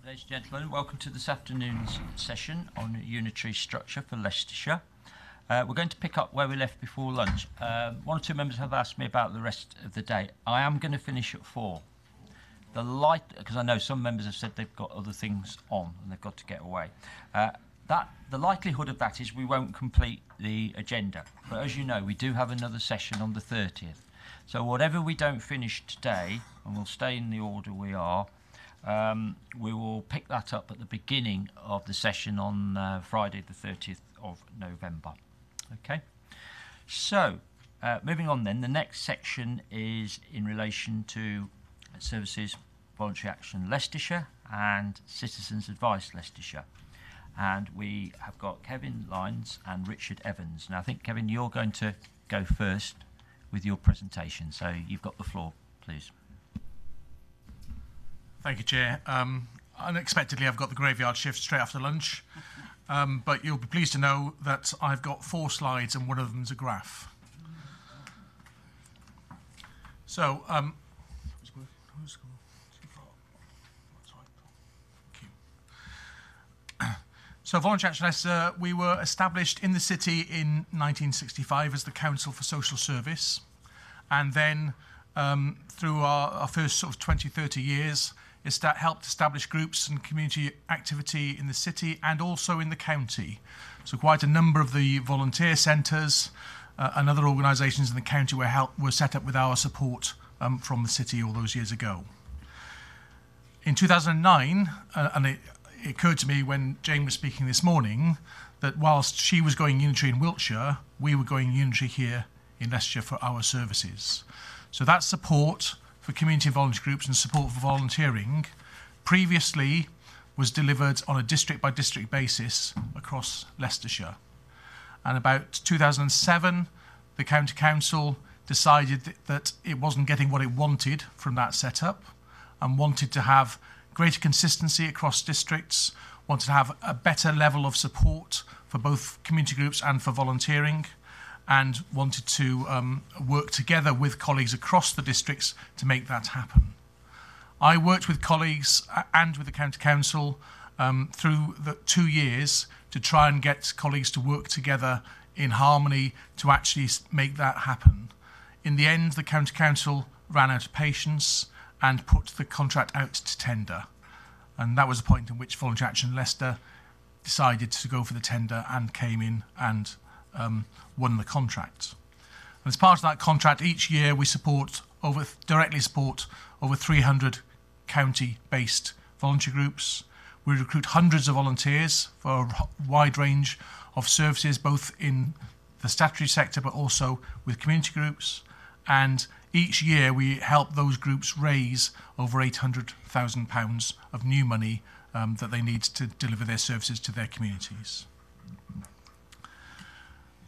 Ladies and gentlemen, welcome to this afternoon's session on unitary structure for Leicestershire. We're going to pick up where we left before lunch. One or two members have asked me about the rest of the day. I am going to finish at 4. Because I know some members have said they've got other things on and they've got to get away. The likelihood of that is we won't complete the agenda. But as you know, we do have another session on the 30th. So whatever we don't finish today, and we'll stay in the order we are, we will pick that up at the beginning of the session on Friday the 30th of November. Okay, so moving on then, the next section is in relation to Services Voluntary Action Leicestershire and Citizens Advice Leicestershire. And we have got Kevin Lyons and Richard Evans. Now I think, Kevin, you're going to go first with your presentation, so you've got the floor, please. Thank you, Chair. Unexpectedly, I've got the graveyard shift straight after lunch, but you'll be pleased to know that I've got 4 slides and one of them's a graph. So, Voluntary Action Leicester, we were established in the city in 1965 as the Council for Social Service, and then through our first sort of 20, 30 years, helped establish groups and community activity in the city and also in the county. So quite a number of the volunteer centres and other organisations in the county were set up with our support from the city all those years ago. In 2009, and it occurred to me when Jane was speaking this morning, that whilst she was going unitary in Wiltshire, we were going unitary here in Leicestershire for our services. So that support for community and voluntary groups and support for volunteering previously was delivered on a district by district basis across Leicestershire. And about 2007, the County Council decided that it wasn't getting what it wanted from that setup and wanted to have greater consistency across districts, wanted to have a better level of support for both community groups and for volunteering, and wanted to work together with colleagues across the districts to make that happen. I worked with colleagues and with the County Council through the 2 years to try and get colleagues to work together in harmony to actually make that happen. In the end, the County Council ran out of patience and put the contract out to tender. And that was the point in which Voluntary Action Leicester decided to go for the tender and came in and won the contract. And as part of that contract, each year we directly support over 300 county-based voluntary groups. We recruit hundreds of volunteers for a wide range of services, both in the statutory sector but also with community groups. And each year we help those groups raise over £800,000 of new money that they need to deliver their services to their communities.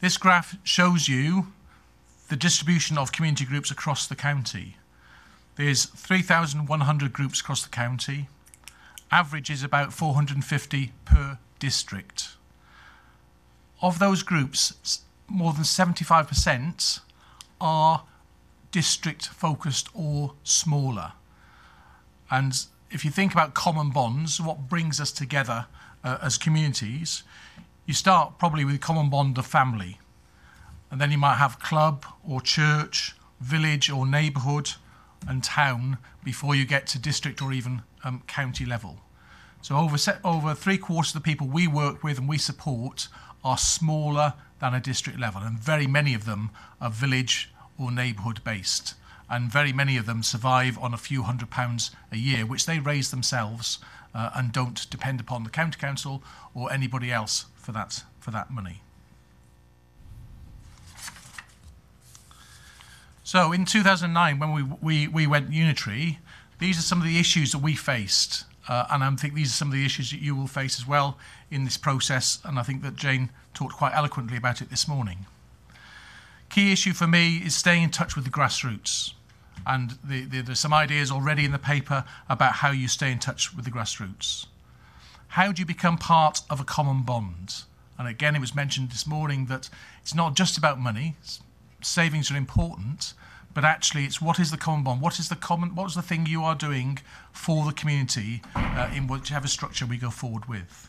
This graph shows you the distribution of community groups across the county. There's 3,100 groups across the county. Average is about 450 per district. Of those groups, more than 75% are district focused or smaller. And if you think about common bonds, what brings us together as communities, you start probably with a common bond of family, and then you might have club or church, village or neighbourhood and town before you get to district or even county level. So over 3/4 of the people we work with and we support are smaller than a district level, and very many of them are village or neighbourhood based, and very many of them survive on a few £100s a year, which they raise themselves and don't depend upon the county council or anybody else for that money. So in 2009, when we went unitary, these are some of the issues that we faced, and I think these are some of the issues that you will face as well in this process, and I think that Jane talked quite eloquently about it this morning. Key issue for me is staying in touch with the grassroots. And there's some ideas already in the paper about how you stay in touch with the grassroots. How do you become part of a common bond? And again, it was mentioned this morning that it's not just about money. savings are important, but actually it's what is the common bond? What is the thing you are doing for the community in whichever structure we go forward with?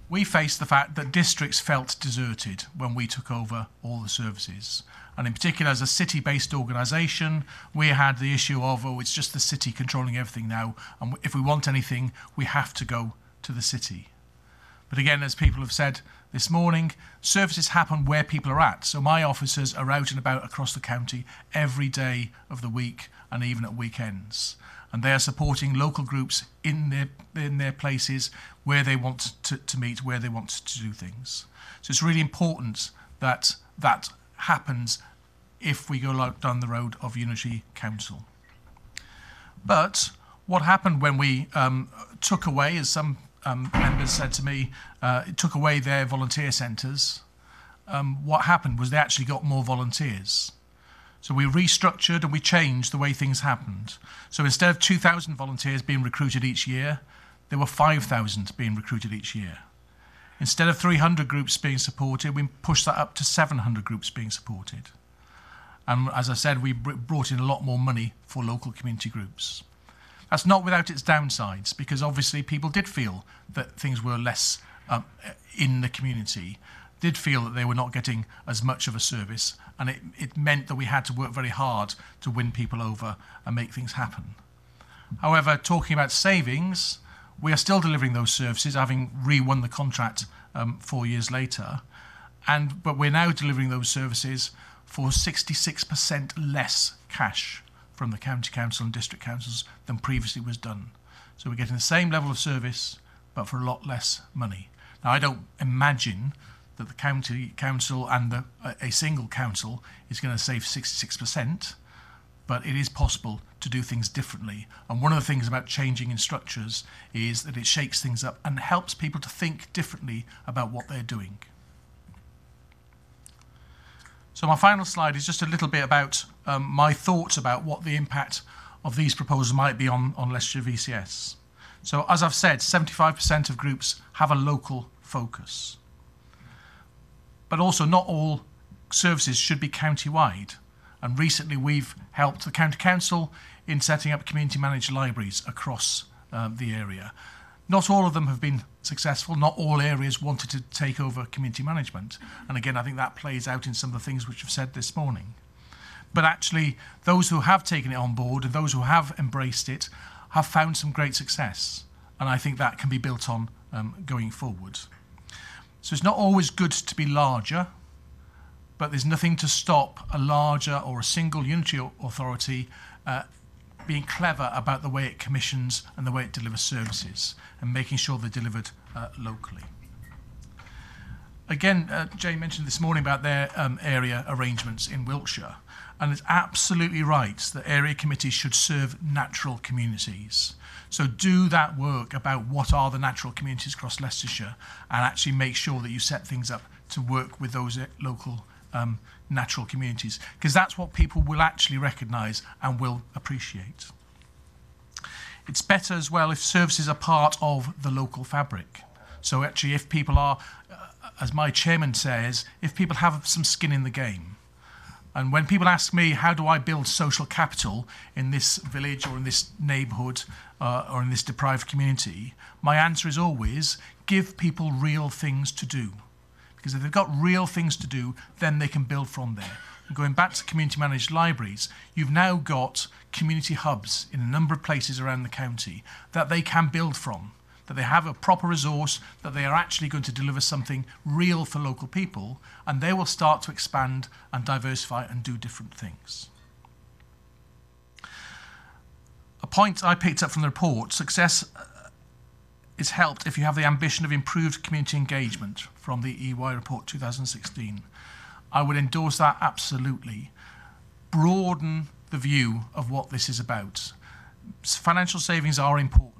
We faced the fact that districts felt deserted when we took over all the services. And in particular, as a city-based organisation, we had the issue of, oh, it's just the city controlling everything now, and if we want anything, we have to go to the city. But again, as people have said this morning, services happen where people are at. So my officers are out and about across the county every day of the week and even at weekends. And they are supporting local groups in their places where they want to meet, where they want to do things. So it's really important that that happens if we go down the road of Unitary Council. But what happened when we took away, as some members said to me, took away their volunteer centres, what happened was they actually got more volunteers. So we restructured and we changed the way things happened. So instead of 2,000 volunteers being recruited each year, there were 5,000 being recruited each year. Instead of 300 groups being supported, we pushed that up to 700 groups being supported. And as I said, we brought in a lot more money for local community groups. That's not without its downsides, because obviously people did feel that things were less in the community, did feel that they were not getting as much of a service, and it meant that we had to work very hard to win people over and make things happen. However, talking about savings, we are still delivering those services, having re-won the contract 4 years later, but we're now delivering those services for 66% less cash from the county council and district councils than previously was done. So we're getting the same level of service, but for a lot less money. Now, I don't imagine that the county council and a single council is going to save 66%, but it is possible to do things differently. And one of the things about changing in structures is that it shakes things up and helps people to think differently about what they're doing. So my final slide is just a little bit about my thoughts about what the impact of these proposals might be on Leicestershire VCS. So as I've said, 75% of groups have a local focus. But also not all services should be county-wide. And recently we've helped the county council in setting up community managed libraries across the area. Not all of them have been successful. Not all areas wanted to take over community management. And again, I think that plays out in some of the things which I've said this morning. But actually, those who have taken it on board and those who have embraced it have found some great success. And I think that can be built on going forward. So it's not always good to be larger, but there's nothing to stop a larger or a single unitary authority being clever about the way it commissions and the way it delivers services and making sure they're delivered locally. Again, Jay mentioned this morning about their area arrangements in Wiltshire, and it's absolutely right that area committees should serve natural communities. So do that work about what are the natural communities across Leicestershire and actually make sure that you set things up to work with those local natural communities, because that's what people will actually recognise and will appreciate. It's better as well if services are part of the local fabric. So actually if people are, as my chairman says, if people have some skin in the game. And when people ask me, how do I build social capital in this village or in this neighbourhood or in this deprived community, my answer is always, give people real things to do. Because if they've got real things to do, then they can build from there. And going back to community managed libraries, you've now got community hubs in a number of places around the county that they can build from, that they have a proper resource, that they are actually going to deliver something real for local people, and they will start to expand and diversify and do different things. A point I picked up from the report, success is helped if you have the ambition of improved community engagement from the EY report 2016. I would endorse that absolutely. Broaden the view of what this is about. Financial savings are important,